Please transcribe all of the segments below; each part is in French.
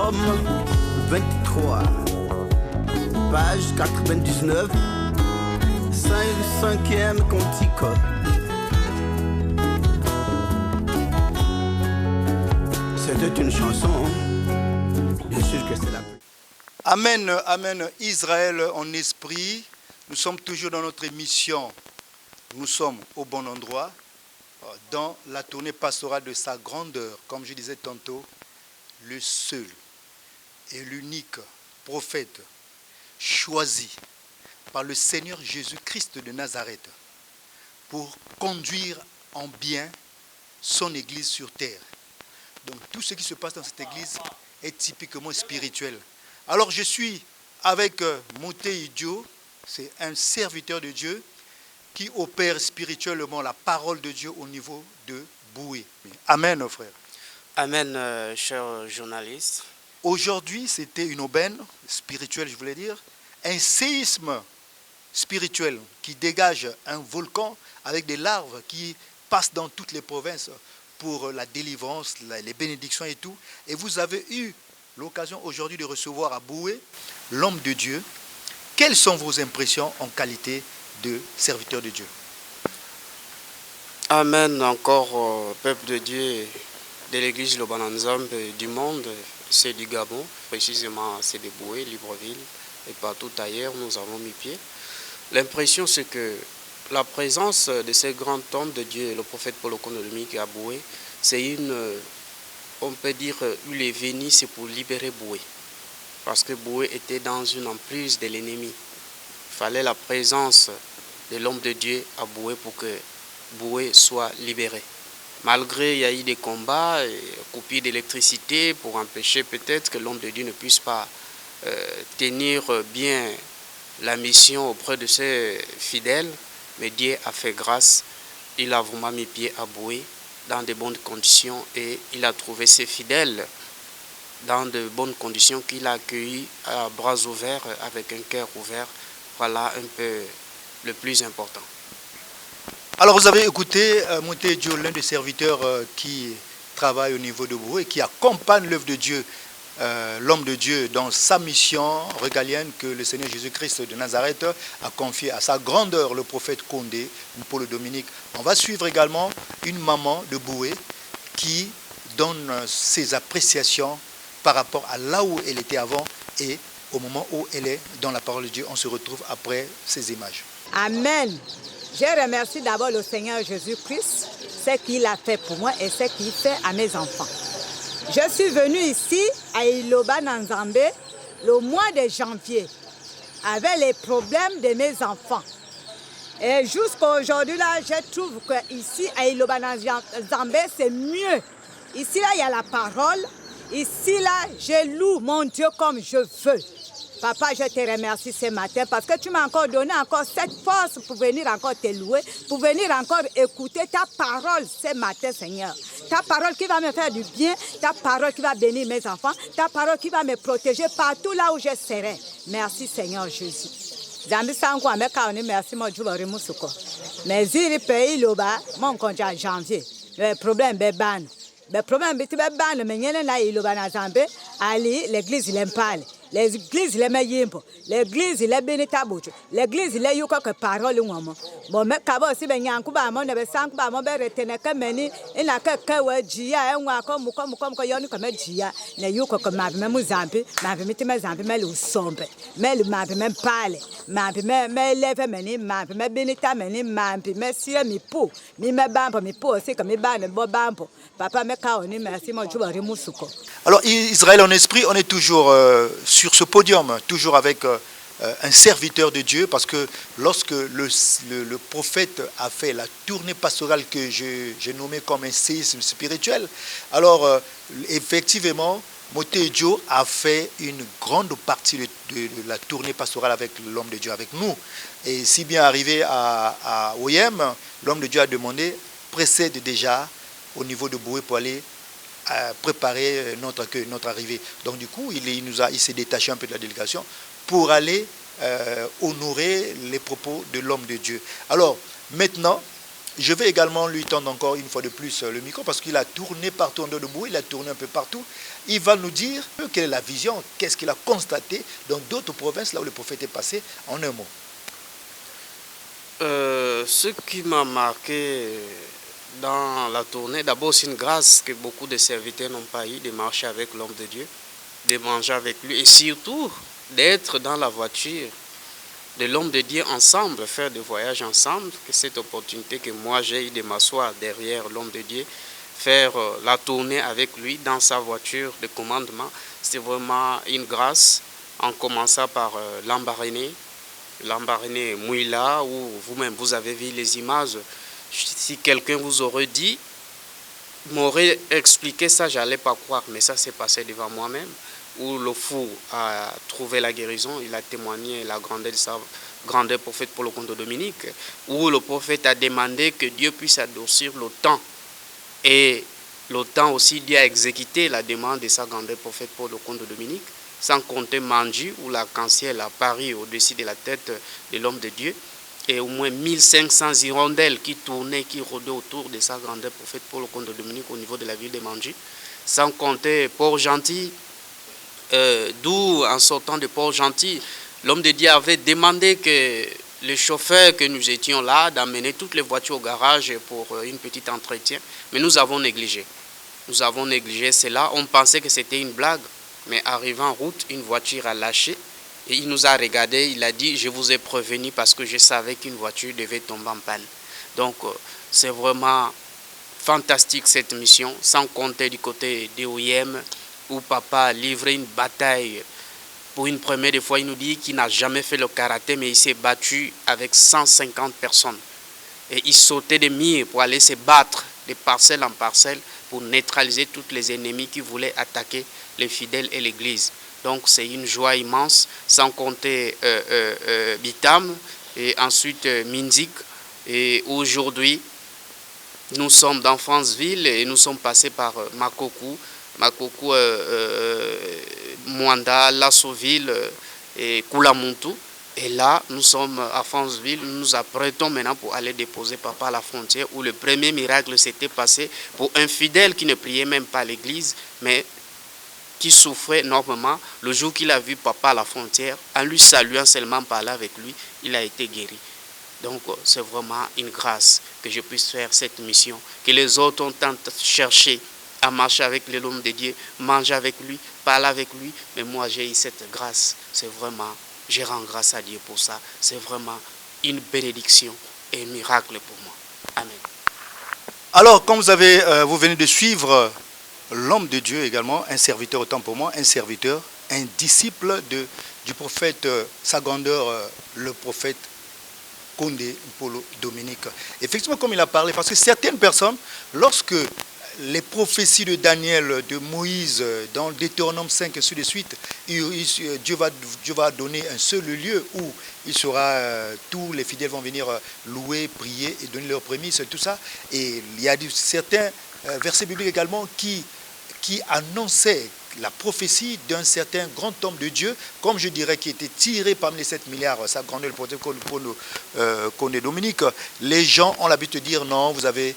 Psaume 23, page 99, 5e cantique. C'était une chanson, bien sûr que c'est la plus. Amen, amen. Israël en esprit, nous sommes toujours dans notre émission. Nous sommes au bon endroit, dans la tournée pastorale de sa grandeur. Comme je disais tantôt, le seul et l'unique prophète choisi par le Seigneur Jésus-Christ de Nazareth pour conduire en bien son église sur terre. Donc tout ce qui se passe dans cette église est typiquement spirituel. Alors je suis avec Moté Idio, c'est un serviteur de Dieu qui opère spirituellement la parole de Dieu au niveau de Boué. Amen, frère. Amen, cher journaliste. Aujourd'hui, c'était une aubaine spirituelle, je voulais dire, un séisme spirituel qui dégage un volcan avec des larves qui passent dans toutes les provinces pour la délivrance, les bénédictions et tout. Et vous avez eu l'occasion aujourd'hui de recevoir à Boué l'homme de Dieu. Quelles sont vos impressions en qualité de serviteur de Dieu? Amen encore, peuple de Dieu de l'église Le Bon Ensemble du monde, c'est du Gabon, précisément c'est de Boué, Libreville et partout ailleurs nous avons mis pied. L'impression c'est que la présence de ce grand homme de Dieu, le prophète Paul Okonomiki à Boué, c'est on peut dire, il est venu, c'est pour libérer Boué. Parce que Boué était dans une emprise de l'ennemi. Il fallait la présence de l'homme de Dieu à Boué pour que Boué soit libéré. Malgré il y a eu des combats, coupures d'électricité pour empêcher peut-être que l'homme de Dieu ne puisse pas tenir bien la mission auprès de ses fidèles, mais Dieu a fait grâce, il a vraiment mis pied à Boué dans de bonnes conditions et il a trouvé ses fidèles dans de bonnes conditions qu'il a accueillis à bras ouverts, avec un cœur ouvert. Voilà un peu le plus important. Alors vous avez écouté Moté Idio, l'un des serviteurs qui travaille au niveau de Boué et qui accompagne l'œuvre de Dieu, l'homme de Dieu dans sa mission régalienne que le Seigneur Jésus-Christ de Nazareth a confiée à sa grandeur, le prophète Condé, Paul Dominique. On va suivre également une maman de Boué qui donne ses appréciations par rapport à là où elle était avant et au moment où elle est dans la parole de Dieu. On se retrouve après ces images. Amen. Je remercie d'abord le Seigneur Jésus-Christ, ce qu'il a fait pour moi et ce qu'il fait à mes enfants. Je suis venue ici à Iloba Nzambe le mois de janvier avec les problèmes de mes enfants. Et jusqu'à aujourd'hui, là, je trouve qu'ici à Iloba Nzambe, c'est mieux. Ici, là, il y a la parole. Ici, là, je loue mon Dieu comme je veux. Papa, je te remercie ce matin parce que tu m'as encore donné encore cette force pour venir encore te louer, pour venir encore écouter ta parole ce matin, Seigneur. Ta parole qui va me faire du bien, ta parole qui va bénir mes enfants, ta parole qui va me protéger partout là où je serai. Merci, Seigneur Jésus. Merci, mon Dieu, mais il pays là-bas, mon compte en janvier. Le problème est ban. Le problème est ban, mais il y a l'église, il parle. L'église, il est yimpo. L'église, il est bénétabouche. L'église, il est yuko que parole ou maman. Bon, mais kabo si ben yankuba mon ne sankuba mon be retene que meni ina que jia enwa ko muko yoni comme jia ne yuko que ma me muzampi ma me miti me zampi me lu sombe me lu ma me pale ma me leve meni ma me benita meni ma me si mi pou mi me bampo mi pou aussi comme mi ba ne bo bampo papa me ka oni merci mon Dieu rimusuko. Alors Israël en esprit, on est toujours sur ce podium, toujours avec un serviteur de Dieu, parce que lorsque le prophète a fait la tournée pastorale que j'ai nommée comme un séisme spirituel, alors effectivement, Moté Idio a fait une grande partie de la tournée pastorale avec l'homme de Dieu, avec nous. Et si bien arrivé à Oyem, l'homme de Dieu a demandé, précède déjà au niveau de Boué pour aller préparer notre accueil, notre arrivée. Donc du coup, il s'est détaché un peu de la délégation pour aller honorer les propos de l'homme de Dieu. Alors, maintenant, Je vais également lui tendre encore une fois de plus le micro parce qu'il a tourné partout en dehors de Boué, il a tourné un peu partout. Il va nous dire quelle est la vision, qu'est-ce qu'il a constaté dans d'autres provinces là où le prophète est passé, en un mot. Ce qui m'a marqué dans la tournée, d'abord c'est une grâce que beaucoup de serviteurs n'ont pas eu de marcher avec l'homme de Dieu, de manger avec lui et surtout d'être dans la voiture de l'homme de Dieu ensemble, faire des voyages ensemble, que cette opportunité que moi j'ai eu de m'asseoir derrière l'homme de Dieu, faire la tournée avec lui dans sa voiture de commandement, c'est vraiment une grâce, en commençant par Lambaréné Mouila, où vous-même vous avez vu les images. Si quelqu'un vous aurait dit, m'aurait expliqué ça, j'allais pas croire, mais ça s'est passé devant moi-même. Où le fou a trouvé la guérison, il a témoigné la grandeur de sa grandeur prophète pour le compte de Dominique, où le prophète a demandé que Dieu puisse adoucir le temps. Et le temps aussi, Dieu a exécuté la demande de sa grandeur prophète pour le compte de Dominique, sans compter Manji, où l'arc-en-ciel a paru au-dessus de la tête de l'homme de Dieu, et au moins 1500 hirondelles qui tournaient, qui rôdaient autour de sa grandeur prophète pour le compte de Dominique au niveau de la ville de Manji, sans compter Port-Gentil, d'où en sortant de Port-Gentil, l'homme de Dieu avait demandé que les chauffeurs que nous étions là, d'amener toutes les voitures au garage pour une petite entretien, mais nous avons négligé. Nous avons négligé cela, on pensait que c'était une blague, mais arrivant en route, une voiture a lâché et il nous a regardé, il a dit « Je vous ai prévenu parce que je savais qu'une voiture devait tomber en panne ». Donc c'est vraiment fantastique cette mission, sans compter du côté d'OIM, où papa a livré une bataille. Pour une première fois, il nous dit qu'il n'a jamais fait le karaté, mais il s'est battu avec 150 personnes. Et il sautait des murs pour aller se battre de parcelle en parcelle pour neutraliser tous les ennemis qui voulaient attaquer les fidèles et l'Église. Donc c'est une joie immense, sans compter Bitam et ensuite Minzik. Et aujourd'hui, nous sommes dans Franceville et nous sommes passés par Makokou, Mwanda, Lassoville et Koulamoutou. Et là, nous sommes à Franceville, nous nous apprêtons maintenant pour aller déposer papa à la frontière, où le premier miracle s'était passé pour un fidèle qui ne priait même pas à l'église, mais qui souffrait énormément. Le jour qu'il a vu papa à la frontière, en lui saluant seulement, parler avec lui, il a été guéri. Donc c'est vraiment une grâce que je puisse faire cette mission, que les autres ont tant cherché à marcher avec l'homme de Dieu, manger avec lui, parler avec lui. Mais moi, j'ai eu cette grâce. C'est vraiment, je rends grâce à Dieu pour ça. C'est vraiment une bénédiction et un miracle pour moi. Amen. Alors, comme vous venez de suivre l'homme de Dieu également, un serviteur autant pour moi, un serviteur, un disciple du prophète, sa grandeur, le prophète Condé Polo Dominique. Effectivement, comme il a parlé, parce que certaines personnes, lorsque les prophéties de Daniel, de Moïse, dans Deutéronome 5 et ainsi de suite, Dieu va donner un seul lieu où il sera, tous les fidèles vont venir louer, prier et donner leurs prémices, tout ça. Et il y a certains versets bibliques également qui annonçaient la prophétie d'un certain grand homme de Dieu, comme je dirais, qui était tiré parmi les 7 milliards, sa grandeur, le prophète Condé Dominique. Les gens ont l'habitude de dire non, vous avez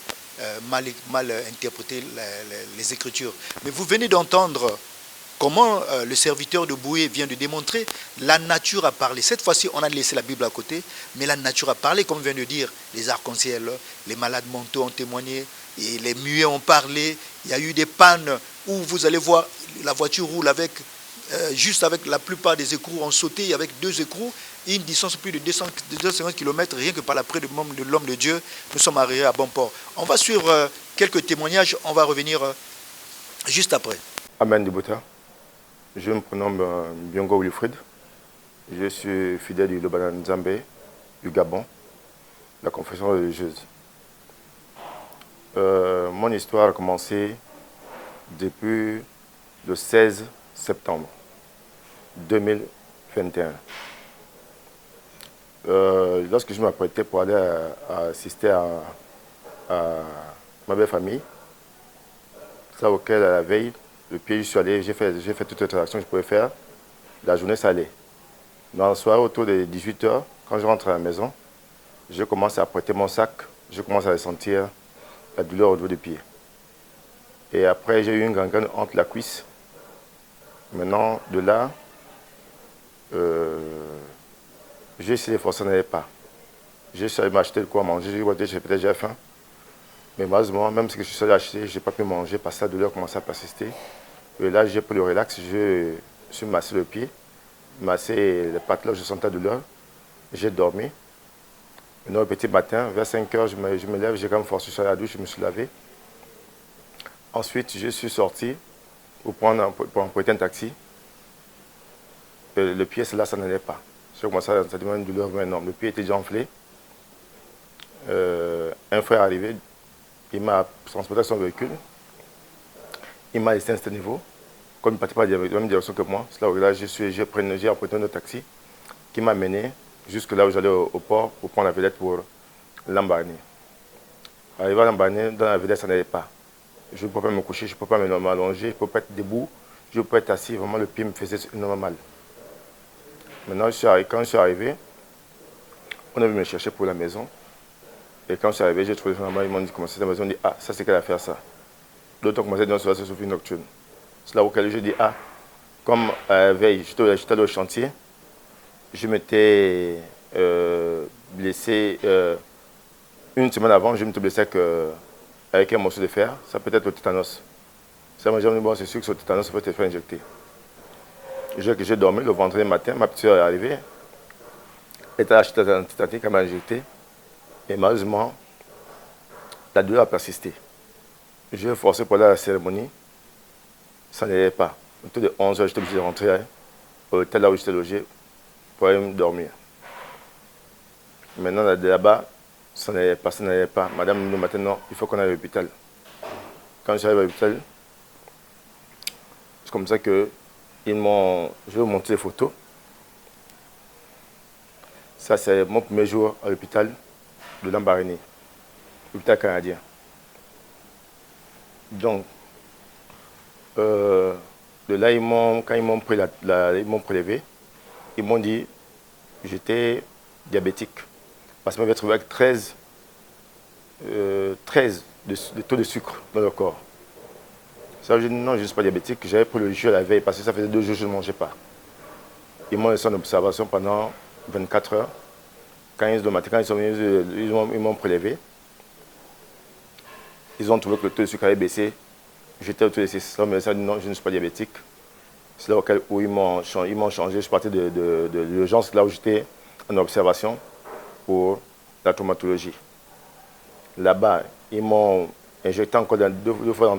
mal interprété les Écritures. Mais vous venez d'entendre comment le serviteur de Boué vient de démontrer, la nature a parlé. Cette fois-ci, on a laissé la Bible à côté, mais la nature a parlé, comme vient de dire, les arcs-en-ciel, les malades mentaux ont témoigné, et les muets ont parlé. Il y a eu des pannes où vous allez voir, la voiture roule avec, juste avec la plupart des écrous ont sauté, avec 2 écrous, une distance de plus de 250 km, rien que par l'après de l'homme de Dieu, nous sommes arrivés à bon port. On va suivre quelques témoignages, on va revenir juste après. Amen Dibouta, je me prénomme Biongo Wilfried, je suis fidèle du Loba Nzambe, du Gabon, la confession religieuse. Mon histoire a commencé depuis le 16 septembre 2021. Lorsque je m'apprêtais pour aller assister à ma belle famille, ça auquel à la veille, le pied, je suis allé, j'ai fait toutes les transactions que je pouvais faire. La journée, ça allait. Dans le soir, autour de 18 h, quand je rentre à la maison, je commence à apprêter mon sac je commence à ressentir la douleur au niveau du pied. Et après, j'ai eu une gangrène entre la cuisse. Maintenant, de là, j'ai essayé de forcer, ça n'allait pas. J'ai essayé de m'acheter de quoi manger, peut-être j'ai faim. Mais malheureusement, même si je suis allé acheter, je n'ai pas pu manger parce que la douleur commençait à persister. Et là, j'ai pris le relax, je suis massé le pied, massé les pattes là où je sentais la douleur. J'ai dormi. Maintenant, le petit matin, vers 5 heures, je me lève, j'ai quand même forcé sur la douche, je me suis lavé. Ensuite, je suis sorti pour emprunter un taxi. Le pied, là, ça n'allait pas. J'ai commencé à sentir une douleur énorme. Le pied était déjà enflé. Un frère est arrivé, il m'a transporté son véhicule. Il m'a laissé à ce niveau. Comme il ne partait pas dans la même direction que moi, c'est là où j'ai emprunté un taxi qui m'a mené jusque là où j'allais au port pour prendre la vedette pour l'embarner. Arrivé à l'embarner, dans la vedette, ça n'allait pas. Je ne peux pas me coucher, je ne peux pas m'allonger, je ne peux pas être debout, je ne peux pas être assis. Vraiment, le pied me faisait énormément mal. Maintenant, quand je suis arrivé, on est venu me chercher pour la maison. Et quand je suis arrivé, j'ai trouvé maman, ils m'ont dit comment c'est la maison. Ils m'ont dit, ah, ça c'est qu'elle a fait ça. D'autres ont commencé à dire, c'est Sophie nocturne. C'est là où j'ai dit, ah, comme veille, j'étais allé au chantier, je m'étais blessé une semaine avant, je m'étais blessé avec un morceau de fer, ça peut être le tétanos. Ça m'a dit, bon, c'est sûr que ce tétanos, il faut te faire injecter. J'ai dormi le vendredi matin, ma petite soeur est arrivée, elle était achetée un tétatique, elle m'a injecté. Et malheureusement, la douleur a persisté. J'ai forcé pour aller à la cérémonie, ça n'allait pas. Autour de 11 heures, j'étais obligé de rentrer au hôtel là où j'étais logé pour aller me dormir. Maintenant, là-bas, ça n'allait pas. Madame me dit maintenant, il faut qu'on aille à l'hôpital. Quand j'arrive à l'hôpital, c'est comme ça que je vais vous montrer les photos. Ça, c'est mon premier jour à l'hôpital de Lambaréné, l'hôpital canadien. Donc, de là, quand ils m'ont prélevé, ils m'ont dit que j'étais diabétique. Parce qu'ils m'avaient trouvé avec 13 de taux de sucre dans le corps. Ça, j'ai dit non, je ne suis pas diabétique. J'avais pris le jus à la veille parce que ça faisait 2 jours que je ne mangeais pas. Ils m'ont laissé en observation pendant 24 heures. Quand ils sont venus, ils m'ont prélevé. Ils ont trouvé que le taux de sucre avait baissé. J'étais au taux de 6. Mais ça dit non, je ne suis pas diabétique. C'est là où ils m'ont changé. Je suis parti de l'urgence là où j'étais en observation pour la traumatologie. Là-bas, ils m'ont injecté encore 2 fois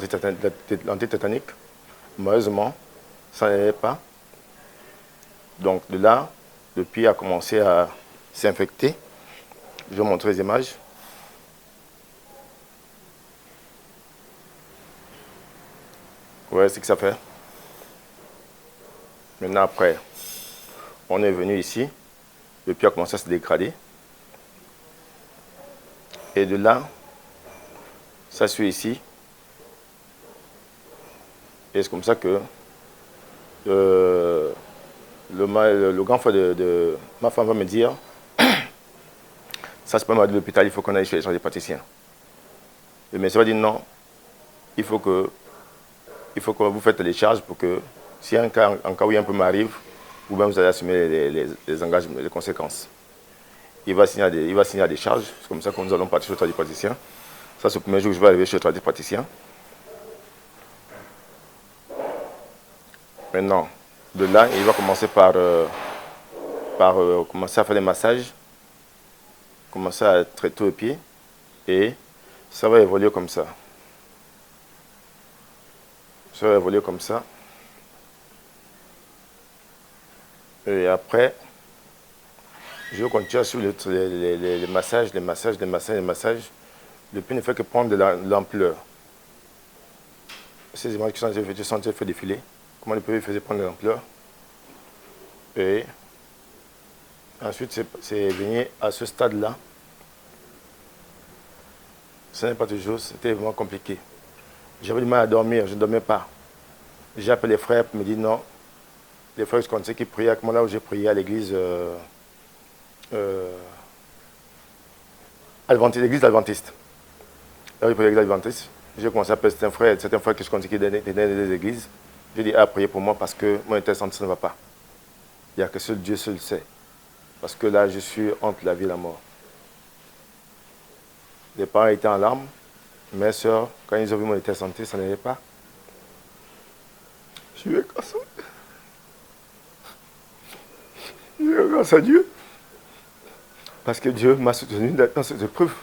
l'antitétanique. Malheureusement, ça n'allait pas. Donc de là, le pied a commencé à s'infecter. Je vais vous montrer les images. Vous voyez ce que ça fait. Maintenant, après, on est venu ici. Le pied a commencé à se dégrader. Et de là, ça suit ici. Et c'est comme ça que le grand frère de ma femme va me dire ça c'est pas mal de l'hôpital, il faut qu'on aille chez les tradipraticiens. Le médecin va dire non, il faut que vous faites les charges pour que si en cas où un peu m'arrive, vous-même vous allez assumer les engagements, les conséquences. Il va signer des charges, c'est comme ça que nous allons partir chez le tradipraticien. Ça c'est le premier jour que je vais arriver chez le tradipraticien. Maintenant, de là, il va commencer par commencer à faire les massages, commencer à traiter le pied et ça va évoluer comme ça. Ça va évoluer comme ça. Et après, je vais continuer à suivre les massages. Le pied ne fait que prendre de l'ampleur. Ces images qui sont en train de faire défiler, comment le pied faisait prendre de l'ampleur. Et ensuite, c'est venu à ce stade-là. Ce n'est pas toujours, c'était vraiment compliqué. J'avais du mal à dormir, je ne dormais pas. J'ai appelé les frères pour me dire non. Les frères je connaissais qui priaient avec moi là où j'ai prié à l'église l'église adventiste. Là, pour l'église adventiste, j'ai commencé à appeler certains frères que je connaissais qui étaient dans des églises. J'ai dit, priez pour moi parce que mon intéressante ne va pas. Il n'y a que seul Dieu seul sait. Parce que là, je suis entre la vie et la mort. Les parents étaient en larmes. Mes soeurs, quand ils ont vu mon état de santé, ça n'allait pas. Je suis grâce à Dieu. Parce que Dieu m'a soutenu dans cette épreuve.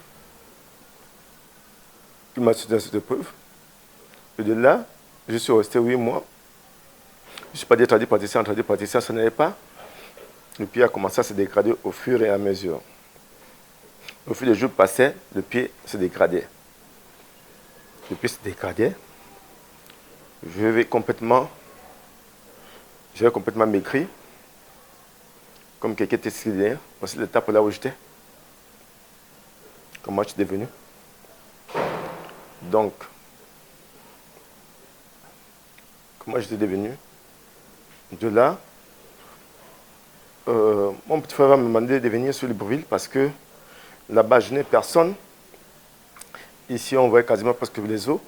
Il m'a soutenu dans cette épreuve. Et de là, je suis resté 8 mois. Je ne suis pas dit praticien, ça n'allait pas. Le pied a commencé à se dégrader au fur et à mesure. Au fur des jours passaient, le pied se dégradait. Le pied se dégradait. J'avais complètement maigri. Comme quelqu'un était sylvain. Voici l'étape là où j'étais. Comment je suis devenu. Donc, comment j'étais devenu. De là, mon petit frère m'a demandé de venir sur Libreville parce que là-bas, je n'ai personne. Ici, on voit quasiment presque les eaux.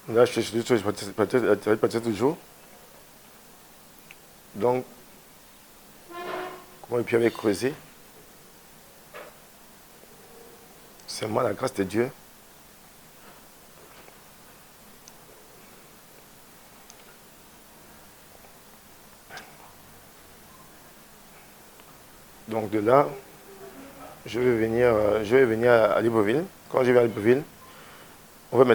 Là, je partais toujours. Donc, comment le pied avait creusé. C'est moi la grâce de Dieu. Donc de là, je vais venir à Libreville. Quand je vais à Libreville, on va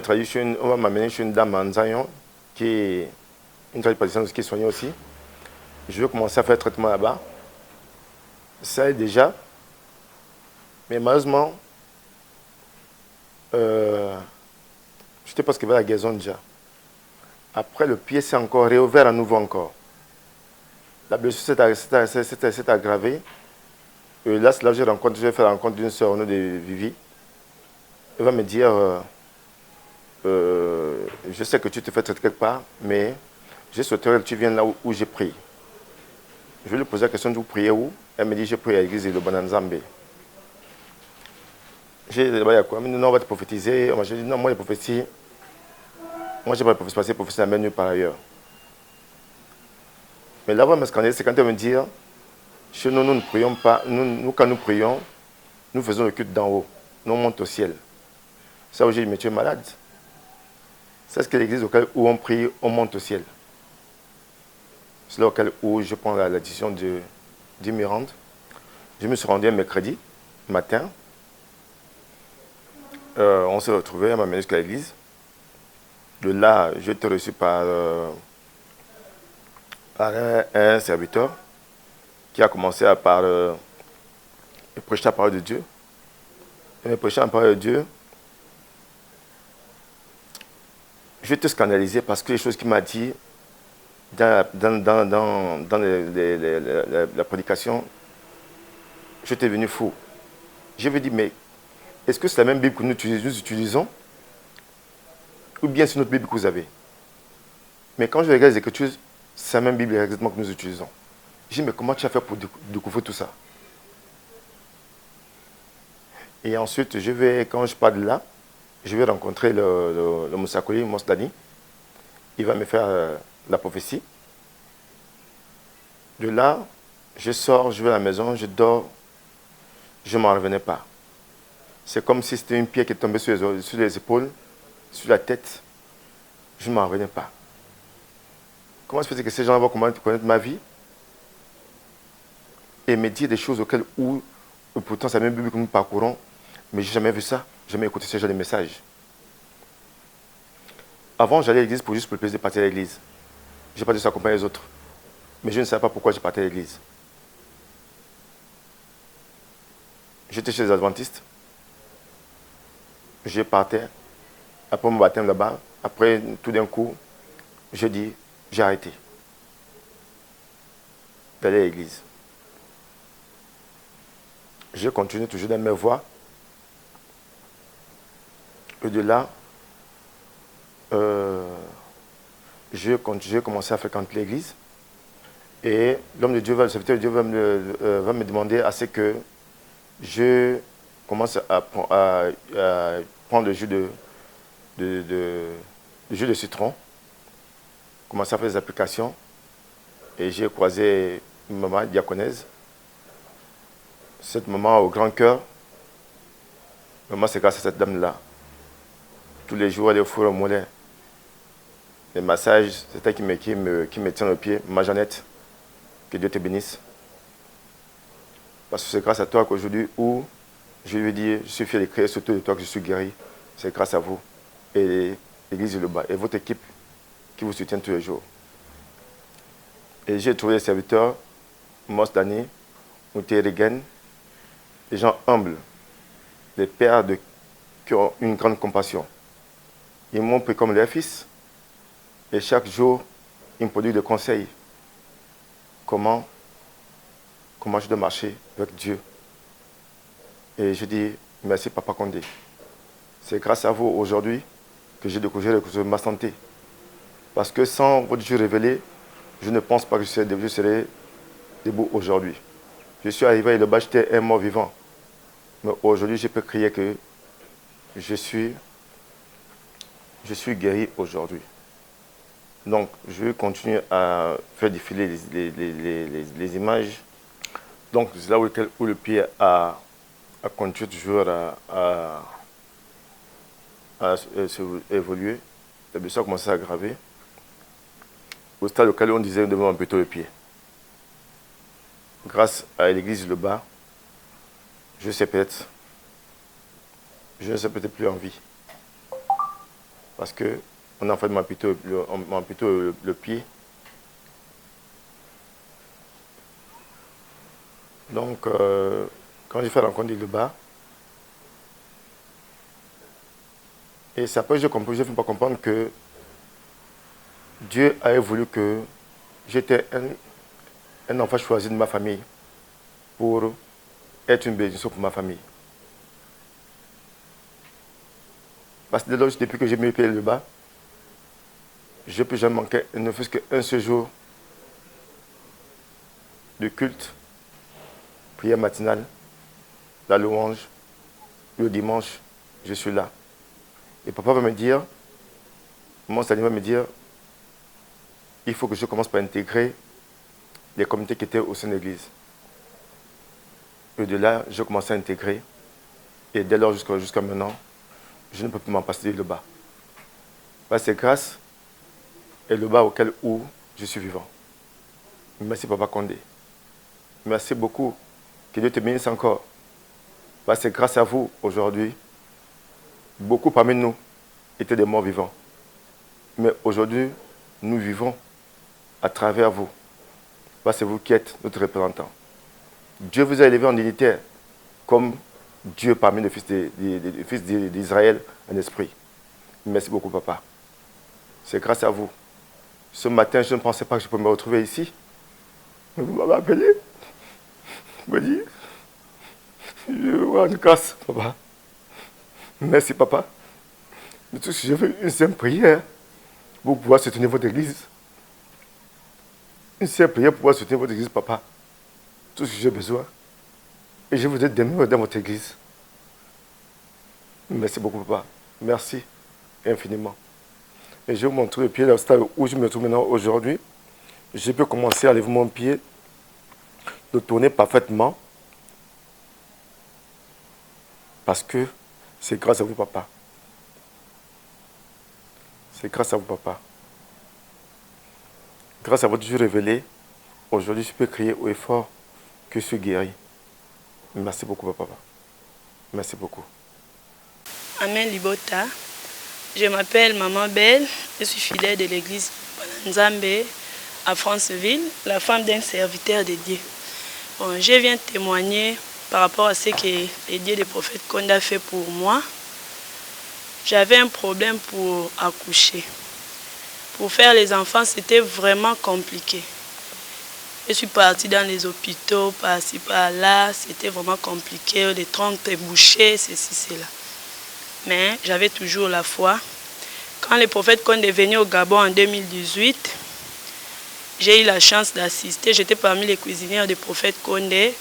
m'amener chez une dame en Zion, qui est une traditionnelle qui est soignée aussi. Je vais commencer à faire le traitement là-bas. Ça est déjà. Mais malheureusement, j'étais presque vers la guérison déjà. Après, le pied s'est encore réouvert à nouveau encore. La blessure s'est aggravée. Et là, c'est là que je vais faire la rencontre d'une sœur au nom de Vivi. Elle va me dire, je sais que tu te fais traiter quelque part, mais je souhaiterais que tu viennes là où j'ai prié. Je vais lui poser la question, vous priez où? Elle me dit, j'ai prié à l'église de Lobananzambe. J'ai dit, il y a quoi? Non, on va te prophétiser. J'ai dit, non, moi, les prophéties, moi, je n'ai pas de prophétie, parce que les prophéties n'amènent nulle part ailleurs. Mais là, me scanner, c'est quand elle me dit, chez nous, nous ne prions pas. Nous, quand nous prions, nous faisons le culte d'en haut. Nous, on monte au ciel. Ça où j'ai dit, mais tu es malade. C'est ce que l'église où on prie, on monte au ciel. C'est là où je prends la décision de m'y rendre. Je me suis rendu un mercredi matin. On s'est retrouvés, elle m'a mené jusqu'à l'église. De là, j'ai été reçu par un serviteur qui a commencé à prêcher la parole de Dieu. Il m'a prêché la parole de Dieu. Je vais te scandaliser parce que les choses qu'il m'a dit dans la prédication, j'étais devenu fou. Je lui ai dit, mais est-ce que c'est la même Bible que nous utilisons? Ou bien c'est notre Bible que vous avez? Mais quand je regarde les Écritures, c'est la même Bible exactement que nous utilisons. Je dis, mais comment tu as fait pour découvrir tout ça? Et ensuite, quand je pars de là, je vais rencontrer le Moussakoli Mosdani. Il va me faire la prophétie. De là, je sors, je vais à la maison, je dors. Je ne m'en revenais pas. C'est comme si c'était une pierre qui est tombée sur les épaules, sur la tête. Je ne m'en revenais pas. Comment se fait que ces gens vont connaître ma vie et me dire des choses auxquelles, pourtant c'est la même Bible que nous parcourons, mais je n'ai jamais vu ça, jamais écouté ce genre de messages. Avant, j'allais à l'église juste pour le plaisir de partir à l'église. Je n'ai pas dû s'accompagner les autres. Mais je ne savais pas pourquoi je partais à l'église. J'étais chez les adventistes. Je partais. Après mon baptême là-bas, après tout d'un coup, je dis, j'ai arrêté d'aller à l'église. Je continue toujours dans mes voies. Et de là, j'ai commencé à fréquenter l'église. Et l'homme de Dieu, le serviteur de Dieu va me demander à ce que je commence à prendre le jus de citron, commencer à faire des applications. Et j'ai croisé une maman diaconaise. Cette maman au grand cœur. Maman, c'est grâce à cette dame-là. Tous les jours, elle est au four au moulin. Les massages, c'est elle qui me tient le pied. Ma Jeannette, que Dieu te bénisse. Parce que c'est grâce à toi qu'aujourd'hui, où je lui dis, je suis fier de créer surtout de toi que je suis guéri. C'est grâce à vous. Et l'église de Iloba et votre équipe qui vous soutient tous les jours. Et j'ai trouvé des serviteurs, Mos Dani, Mouté Regen, des gens humbles, des pères qui ont une grande compassion. Ils m'ont pris comme leur fils. Et chaque jour, ils me produisent des conseils. Comment je dois marcher avec Dieu. Et je dis, merci Papa Condé. C'est grâce à vous aujourd'hui que j'ai découvert ma santé. Parce que sans votre Dieu révélé, je ne pense pas que je serais debout aujourd'hui. Je suis arrivé à Iloba, j'étais un mort vivant. Mais aujourd'hui, je peux crier que je suis guéri aujourd'hui. Donc, je vais continuer à faire défiler les images. Donc, c'est là où le pied a continué toujours à évoluer. La blessure a commencé à aggraver. Au stade auquel on disait, on devait amputer le pied. Grâce à l'église de Iloba, je ne sais peut-être plus en vie. Parce qu'on a en fait m'amputer le pied. Donc, quand j'ai fait la rencontre d'Iloba, et c'est après que je ne pas comprendre que Dieu avait voulu que j'étais un enfant choisi de ma famille pour être une bénédiction pour ma famille. Parce que depuis que j'ai mis les pieds le bas, je ne peux jamais manquer ne fût-ce qu'un seul jour de culte, prière matinale, la louange, le dimanche, je suis là. Et papa va me dire, mon Seigneur va me dire, il faut que je commence par intégrer les communautés qui étaient au sein de l'église. Et de là, je commence à intégrer. Et dès lors jusqu'à maintenant, je ne peux plus m'en passer le bas. C'est grâce et le bas où je suis vivant. Merci Papa Condé. Merci beaucoup. Que Dieu te bénisse encore. C'est grâce à vous aujourd'hui. Beaucoup parmi nous étaient des morts vivants. Mais aujourd'hui, nous vivons à travers vous. C'est vous qui êtes notre représentant. Dieu vous a élevé en dignitaire comme Dieu parmi les fils d'Israël en esprit. Merci beaucoup, Papa. C'est grâce à vous. Ce matin, je ne pensais pas que je pouvais me retrouver ici. Mais vous m'avez appelé. Vous m'avez dit, je vous rends grâce, Papa. Merci, Papa. Mais tout ce que je veux, une simple prière pour pouvoir soutenir votre église. Une simple prière pour pouvoir soutenir votre église, Papa. Tout ce que j'ai besoin. Et je vous ai demain dans votre église. Merci beaucoup, Papa. Merci infiniment. Et je vais vous montrer le pied dans le stade où je me trouve maintenant aujourd'hui. Je peux commencer à lever mon pied, de tourner parfaitement. Parce que c'est grâce à vous, Papa. C'est grâce à vous, Papa. Grâce à votre Dieu révélé, aujourd'hui, je peux crier haut et fort que je suis guéri. Merci beaucoup, Papa. Merci beaucoup. Amen Libota. Je m'appelle Maman Belle. Je suis fidèle de l'église Nzambe à Franceville, la femme d'un serviteur de Dieu. Bon, je viens témoigner par rapport à ce que les dieux des prophètes Condé a fait pour moi. J'avais un problème pour accoucher. Pour faire les enfants, c'était vraiment compliqué. Je suis partie dans les hôpitaux, par-ci, par-là. C'était vraiment compliqué. Les trompes bouchées, ceci, cela. Mais j'avais toujours la foi. Quand le prophète Condé est venu au Gabon en 2018, j'ai eu la chance d'assister. J'étais parmi les cuisinières du prophète Condé.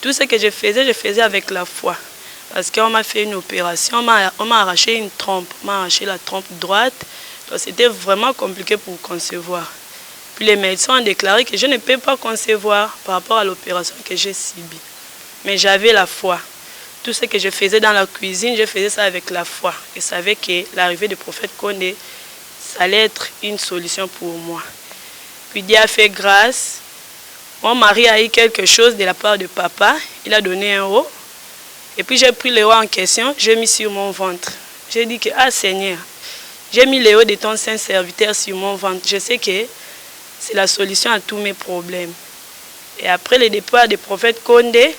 Tout ce que je faisais avec la foi. Parce qu'on m'a fait une opération, on m'a arraché une trompe, on m'a arraché la trompe droite. C'était vraiment compliqué pour concevoir. Puis les médecins ont déclaré que je ne peux pas concevoir par rapport à l'opération que j'ai subie. Mais j'avais la foi. Tout ce que je faisais dans la cuisine, je faisais ça avec la foi. Je savais que l'arrivée du prophète Condé, ça allait être une solution pour moi. Puis Dieu a fait grâce. Mon mari a eu quelque chose de la part de papa. Il a donné un eau. Et puis j'ai pris le eau en question, j'ai mis sur mon ventre. J'ai dit que, ah Seigneur, j'ai mis le eau de ton saint serviteur sur mon ventre. Je sais que c'est la solution à tous mes problèmes. Et après le départ du prophète Condé,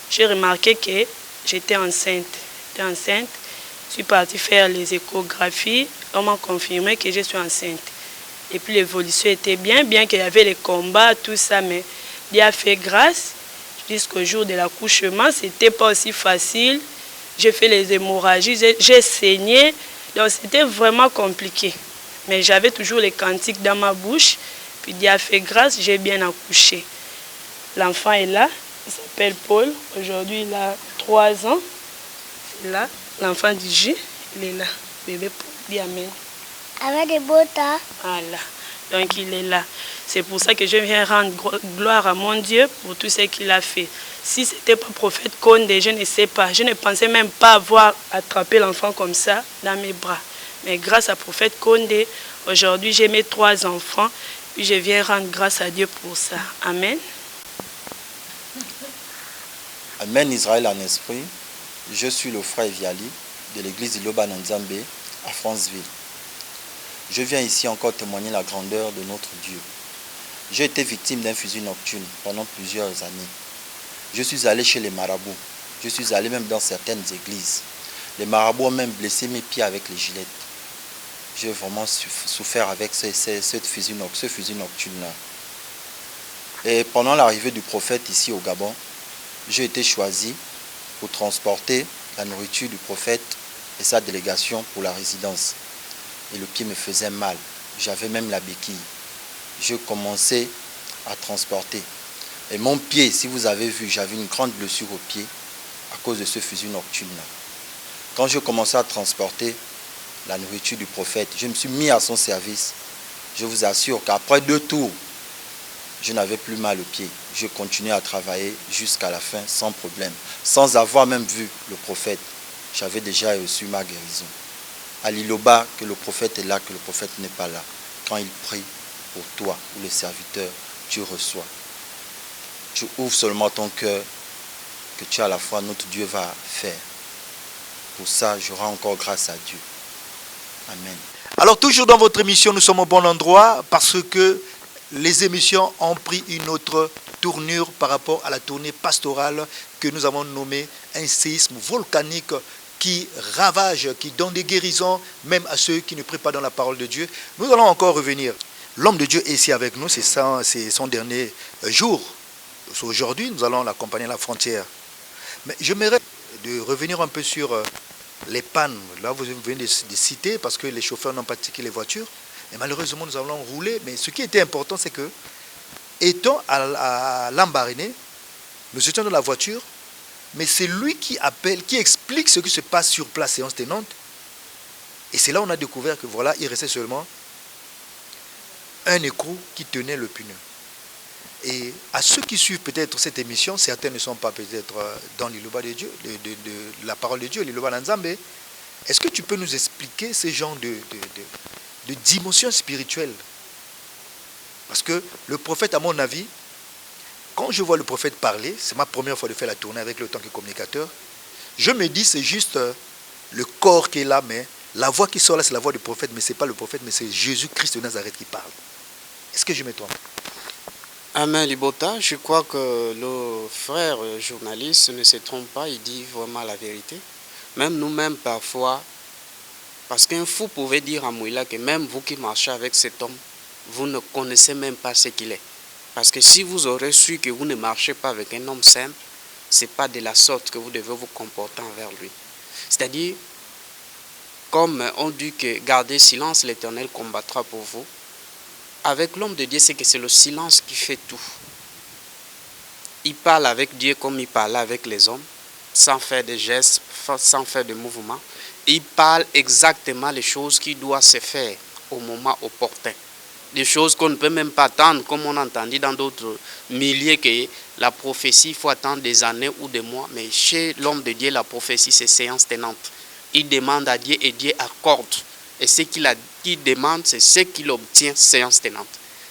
j'ai remarqué que j'étais enceinte. Je suis partie faire les échographies. On m'a confirmé que je suis enceinte. Et puis l'évolution était bien qu'il y avait les combats, tout ça, mais Dieu a fait grâce. Jusqu'au jour de l'accouchement, ce n'était pas aussi facile. J'ai fait les hémorragies, j'ai saigné. Donc c'était vraiment compliqué. Mais j'avais toujours les cantiques dans ma bouche. Puis Dieu a fait grâce, j'ai bien accouché. L'enfant est là, il s'appelle Paul. Aujourd'hui, il a 3 ans. C'est là, l'enfant du J, il est là. Bébé Paul, dis Amen. Avec des botas. Voilà, donc il est là. C'est pour ça que je viens rendre gloire à mon Dieu pour tout ce qu'il a fait. Si ce n'était pas prophète Condé, je ne sais pas. Je ne pensais même pas avoir attrapé l'enfant comme ça dans mes bras. Mais grâce à prophète Condé, aujourd'hui j'ai mes 3 enfants. Puis je viens rendre grâce à Dieu pour ça. Amen. Amen Israël en esprit. Je suis le frère Viali de l'église Iloba Nzambe à Franceville. Je viens ici encore témoigner la grandeur de notre Dieu. J'ai été victime d'un fusil nocturne pendant plusieurs années. Je suis allé chez les marabouts. Je suis allé même dans certaines églises. Les marabouts ont même blessé mes pieds avec les gilettes. J'ai vraiment souffert avec ce fusil nocturne-là. Et pendant l'arrivée du prophète ici au Gabon, j'ai été choisi pour transporter la nourriture du prophète et sa délégation pour la résidence. Et le pied me faisait mal. J'avais même la béquille. Je commençais à transporter. Et mon pied, si vous avez vu, j'avais une grande blessure au pied à cause de ce fusil nocturne-là. Quand je commençais à transporter la nourriture du prophète, je me suis mis à son service. Je vous assure qu'après 2 tours, je n'avais plus mal au pied. Je continuais à travailler jusqu'à la fin sans problème. Sans avoir même vu le prophète, j'avais déjà reçu ma guérison. À l'Iloba, que le prophète est là, que le prophète n'est pas là. Quand il prie pour toi ou les serviteurs, tu reçois. Tu ouvres seulement ton cœur, que tu as la foi, notre Dieu va faire. Pour ça, je rends encore grâce à Dieu. Amen. Alors toujours dans votre émission, nous sommes au bon endroit parce que les émissions ont pris une autre tournure par rapport à la tournée pastorale que nous avons nommée un séisme volcanique qui ravage, qui donne des guérisons même à ceux qui ne prient pas dans la parole de Dieu. Nous allons encore revenir. L'homme de Dieu est ici avec nous, c'est son dernier jour. Aujourd'hui, nous allons l'accompagner à la frontière. Mais j'aimerais de revenir un peu sur les pannes. Là, vous venez de citer parce que les chauffeurs n'ont pas tiqué les voitures. Et malheureusement, nous allons rouler. Mais ce qui était important, c'est que, étant à Lambaréné, nous étions dans la voiture, mais c'est lui qui appelle, qui explique ce qui se passe sur place, séance tenante. Et c'est là où on a découvert que voilà, il restait seulement un écrou qui tenait le pneu. Et à ceux qui suivent peut-être cette émission, certains ne sont pas peut-être dans l'Iloba de Dieu, de la parole de Dieu, l'Iloba Nzambe. Est-ce que tu peux nous expliquer ce genre de dimension spirituelle? Parce que le prophète, à mon avis, quand je vois le prophète parler, c'est ma première fois de faire la tournée avec lui en tant que communicateur, je me dis c'est juste le corps qui est là, mais la voix qui sort là, c'est la voix du prophète, mais ce n'est pas le prophète, mais c'est Jésus-Christ de Nazareth qui parle. Est-ce que je me trompe? Amen Libota, je crois que le frère journaliste ne se trompe pas, il dit vraiment la vérité. Même nous-mêmes parfois, parce qu'un fou pouvait dire à Mouila que même vous qui marchez avec cet homme, vous ne connaissez même pas ce qu'il est. Parce que si vous aurez su que vous ne marchez pas avec un homme simple, ce n'est pas de la sorte que vous devez vous comporter envers lui. C'est-à-dire, comme on dit que gardez silence, l'Éternel combattra pour vous. Avec l'homme de Dieu, c'est que c'est le silence qui fait tout. Il parle avec Dieu comme il parlait avec les hommes, sans faire de gestes, sans faire de mouvements. Il parle exactement les choses qui doivent se faire au moment opportun. Des choses qu'on ne peut même pas attendre, comme on a entendu dans d'autres milieux, que la prophétie, il faut attendre des années ou des mois. Mais chez l'homme de Dieu, la prophétie, c'est séance tenante. Il demande à Dieu et Dieu accorde. Et ce qu'il demande, c'est ce qu'il obtient, séance tenante.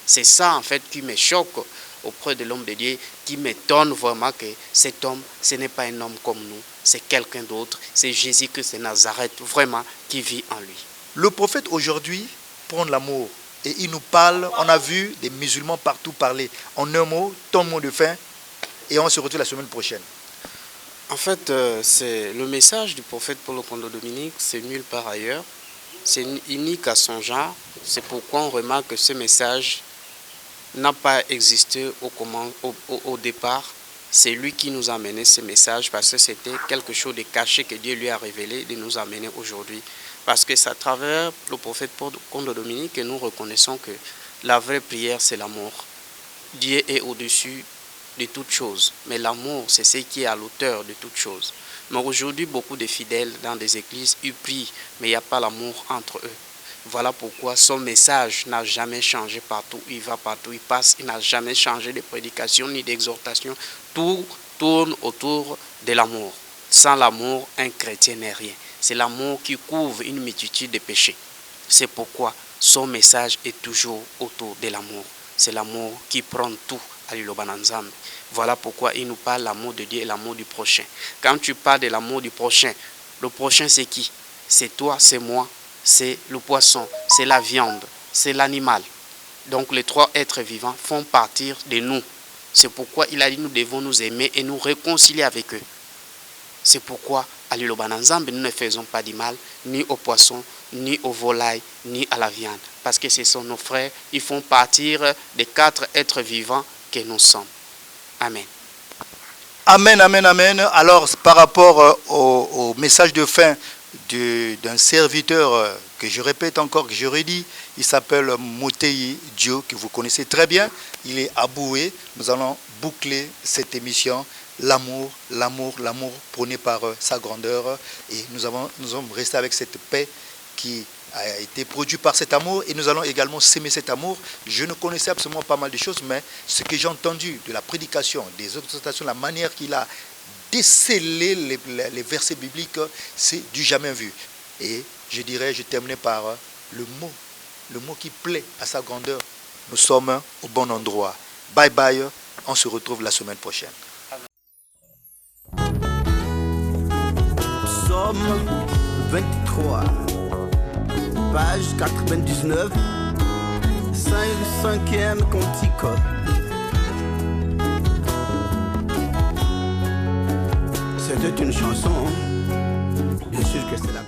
C'est ça, en fait, qui me choque auprès de l'homme de Dieu, qui m'étonne vraiment que cet homme, ce n'est pas un homme comme nous, c'est quelqu'un d'autre. C'est Jésus-Christ de Nazareth, vraiment, qui vit en lui. Le prophète, aujourd'hui, prend l'amour. Et il nous parle, on a vu des musulmans partout parler. En un mot, ton mot de fin, et on se retrouve la semaine prochaine. En fait, c'est le message du prophète Paul Okondo Dominique, c'est nulle part ailleurs. C'est unique à son genre. C'est pourquoi on remarque que ce message n'a pas existé au départ. C'est lui qui nous a amené ce message parce que c'était quelque chose de caché que Dieu lui a révélé de nous amener aujourd'hui. Parce que c'est à travers le prophète Paul Okondo Dominique que nous reconnaissons que la vraie prière, c'est l'amour. Dieu est au-dessus de toutes choses, mais l'amour, c'est ce qui est à l'auteur de toutes choses. Mais aujourd'hui, beaucoup de fidèles dans des églises, ils prient, mais il n'y a pas l'amour entre eux. Voilà pourquoi son message n'a jamais changé partout. Il va partout, il passe, il n'a jamais changé de prédication ni d'exhortation. Tout tourne autour de l'amour. Sans l'amour, un chrétien n'est rien. C'est l'amour qui couvre une multitude de péchés. C'est pourquoi son message est toujours autour de l'amour. C'est l'amour qui prend tout à l'Ilobananzambe. Voilà pourquoi il nous parle de l'amour de Dieu et l'amour du prochain. Quand tu parles de l'amour du prochain, le prochain c'est qui? C'est toi, c'est moi, c'est le poisson, c'est la viande, c'est l'animal. Donc les trois êtres vivants font partir de nous. C'est pourquoi il a dit nous devons nous aimer et nous réconcilier avec eux. C'est pourquoi à l'Ilobananzambe, nous ne faisons pas du mal ni aux poissons, ni aux volailles, ni à la viande. Parce que ce sont nos frères, ils font partir des quatre êtres vivants que nous sommes. Amen. Amen, amen, amen. Alors, par rapport au message de fin d'un serviteur que je répète encore, que je redis, il s'appelle Motei Dio, que vous connaissez très bien. Il est à Boué. Nous allons boucler cette émission. L'amour, l'amour, l'amour prôné par sa grandeur. Et nous sommes restés avec cette paix qui a été produite par cet amour. Et nous allons également s'aimer cet amour. Je ne connaissais absolument pas mal de choses, mais ce que j'ai entendu de la prédication, des exhortations, la manière qu'il a décelé les versets bibliques, c'est du jamais vu. Et je dirais, je terminerai par le mot qui plaît à sa grandeur. Nous sommes au bon endroit. Bye bye, on se retrouve la semaine prochaine. Psaume 23, page 99, 5e cantique. C'était une chanson, bien sûr que c'est la